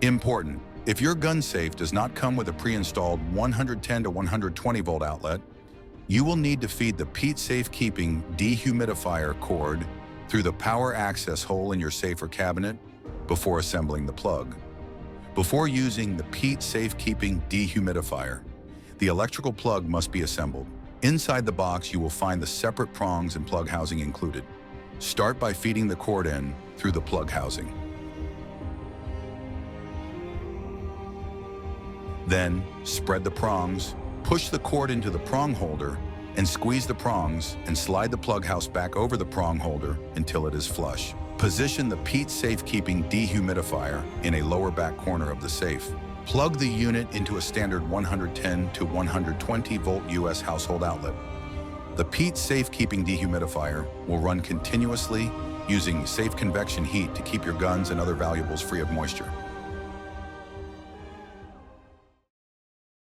Important: if your gun safe does not come with a pre-installed 110 to 120 volt outlet, you will need to feed the PEET SafeKeeping dehumidifier cord through the power access hole in your safe or cabinet before assembling the plug. Before using the PEET SafeKeeping dehumidifier, the electrical plug must be assembled. Inside the box, you will find the separate prongs and plug housing included. Start by feeding the cord in through the plug housing. Then, spread the prongs, push the cord into the prong holder, and squeeze the prongs and slide the plug house back over the prong holder until it is flush. Position the PEET SafeKeeping dehumidifier in a lower back corner of the safe. Plug the unit into a standard 110 to 120 volt US household outlet. The PEET SafeKeeping dehumidifier will run continuously using safe convection heat to keep your guns and other valuables free of moisture.